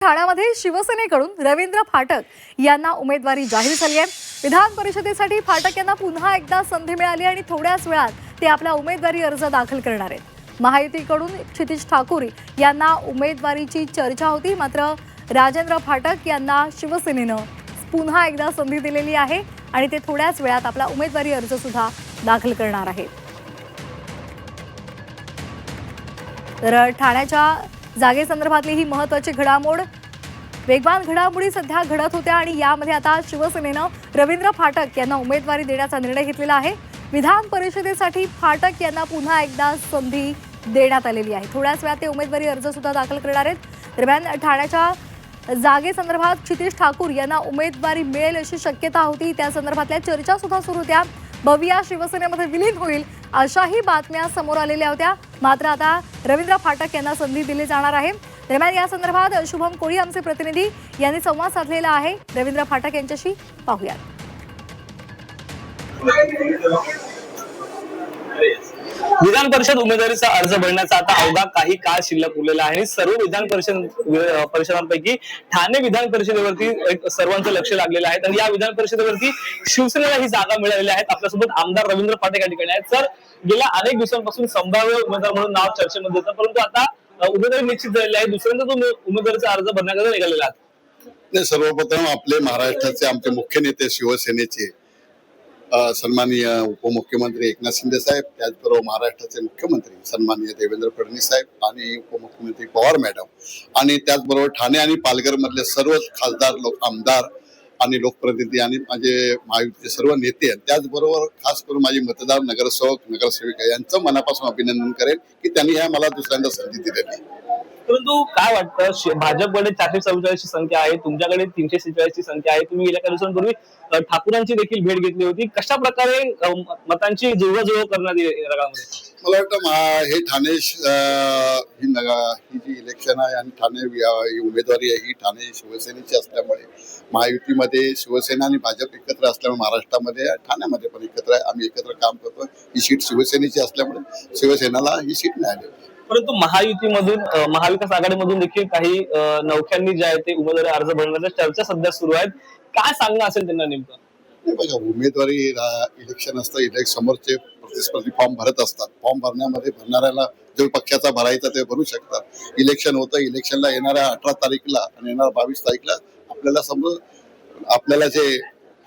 ठाण्यामध्ये शिवसेनेकडून रवींद्र फाटक यांना उमेदवारी जाहीर झाली आहे। विधान परिषदेसाठी फाटक यांना पुन्हा एकदा संधी मिळाली आणि थोड्याच वेळात ते आपला उमेदवारी अर्ज दाखल करणार आहेत। महायुतीकडून क्षितिज ठाकूर यांना उमेदवारीची चर्चा होती, मात्र राजेंद्र फाटक यांना शिवसेनेनं पुन्हा एकदा संधी दिलेली आहे आणि ते थोड्याच वेळात आपला उमेदवारी अर्ज सुद्धा दाखल करणार आहेत। तर ठाण्याच्या जागेसंदर्भातली ही महत्त्वाची घडामोड, वेगवान घडामोडी सध्या घडत होत्या आणि यामध्ये आता शिवसेनेनं रवींद्र फाटक यांना उमेदवारी देण्याचा निर्णय घेतलेला आहे। विधान परिषदेसाठी फाटक यांना पुन्हा एकदा संधी देण्यात आलेली आहे। थोड्याच वेळात ते उमेदवारी अर्ज सुद्धा दाखल करणार आहेत। दरम्यान ठाण्याच्या जागेसंदर्भात क्षितिज ठाकूर यांना उमेदवारी मिळेल अशी शक्यता होती, त्या संदर्भातल्या चर्चा सुद्धा सुरू होत्या। भविया शिवसेनेमध्ये विलीन होईल अशाही बातम्या समोर आलेल्या होत्या, मात्र आता रवींद्र फाटक यांना संधी दिली जाणार आहे। दरम्यान या संदर्भात शुभम कोळी आमचे प्रतिनिधी यांनी संवाद साधलेला आहे। रवींद्र फाटक यांच्याशी पाहूयात। विधान परिषद उमेदवारीचा अर्ज भरण्याचा आता अवघा काही काळ शिल्लक उरलेला आहे। सर्व विधान परिषदांपैकी ठाणे विधान परिषदेवरती एक सर्वांचं लक्ष लागलेलं आहे आणि या विधान परिषदेवरती शिवसेनेला ही जागा मिळालेली आहे। आपल्यासोबत आमदार रवींद्र फाटक या ठिकाणी आहेत। सर, गेल्या अनेक दिवसांपासून संभाव्य उमेदवार म्हणून नाव चर्चेमध्ये होतं, परंतु आता उमेदवारी निश्चित झालेली आहे। दुसऱ्यांदा तुम्ही उमेदवारीचा अर्ज भरण्याकरता निघालेला आहात। सर्वप्रथम आपले महाराष्ट्राचे आमचे मुख्य नेते शिवसेनेचे सन्माननीय उपमुख्यमंत्री एकनाथ शिंदे साहेब, त्याचबरोबर महाराष्ट्राचे मुख्यमंत्री सन्माननीय देवेंद्र फडणवीस साहेब आणि उपमुख्यमंत्री पवार मॅडम आणि त्याचबरोबर ठाणे आणि पालघर मधले सर्व खासदार आमदार आणि लोकप्रतिनिधी आणि माझे महायुतीचे सर्व नेते, त्याचबरोबर खास करून माझे मतदार नगरसेवक नगरसेविका यांचं मनापासून अभिनंदन करेन की त्यांनी मला दुसऱ्यांदा संधी दिलेली। परंतु काय वाटतं, भाजपकडे 444 ची संख्या आहे, तुमच्याकडे 346 ची संख्या आहे। तुम्ही गेल्या काही दिवसांपूर्वी ठाकूरांची देखील भेट घेतली होती। कशा प्रकारे मतांची जुळवाजुळव करण्यात येईल? मला वाटतं हे ठाणे ही जी इलेक्शन आहे आणि ठाणे उमेदवारी आहे ही ठाणे शिवसेनेची असल्यामुळे, महायुतीमध्ये शिवसेना आणि भाजप एकत्र असल्यामुळे महाराष्ट्रामध्ये ठाण्यामध्ये पण एकत्र आहे, आम्ही एकत्र काम करतो। ही सीट शिवसेनेची असल्यामुळे शिवसेनेला ही सीट मिळाली। परंतु महायुतीमधून महाविकास आघाडीमधून देखील काही नौख्यांनी जे आहे ते उमेदवारी अर्ज भरण्याच्या चर्चा सध्या सुरू आहेत। काय सांगणं असेल त्यांना नेमकं? बघा, उमेदवारी इलेक्शन असतं, समोरचे प्रतिस्पर्धी फॉर्म भरत असतात। फॉर्म भरण्यामध्ये भरणाऱ्याला जो पक्षाचा भरायचा ते भरू शकतात। इलेक्शन होतं, इलेक्शनला येणाऱ्या 18 तारीखला आणि येणाऱ्या 22 तारीखला आपल्याला जे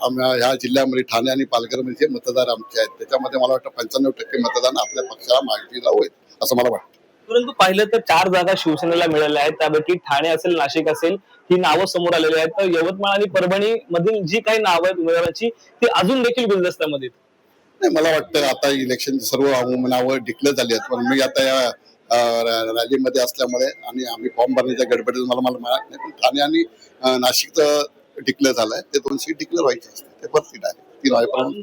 ह्या जिल्ह्यामध्ये ठाणे आणि पालघरमध्ये जे मतदार आमचे आहेत त्याच्यामध्ये मला वाटतं 95% मतदान आपल्या पक्षाला महायुतीला होईल असं मला वाटतं। परंतु पाहिलं तर 4 जागा शिवसेनेला मिळाल्या आहेत, त्यापैकी ठाणे असेल, नाशिक असेल, ही नावं समोर आलेली आहेत। तर यवतमाळ आणि परभणी मधील जी काही नावं आहेत उमेदवारांची ती अजून देखील गुलदस्त्यामध्ये नाही। मला वाटतं आता इलेक्शनची सर्व नावं डिक्लेअर झाली आहेत, पण मी आता या रॅलीमध्ये असल्यामुळे आणि आम्ही फॉर्म भरण्याच्या गडबडीत मला माहित नाही, पण ठाणे आणि नाशिकचं डिक्लेअर झालंय, ते 2 सीट डिक्लेअर व्हायचे असते, ते परत सीट आहे 3 वाजेपर्यंत।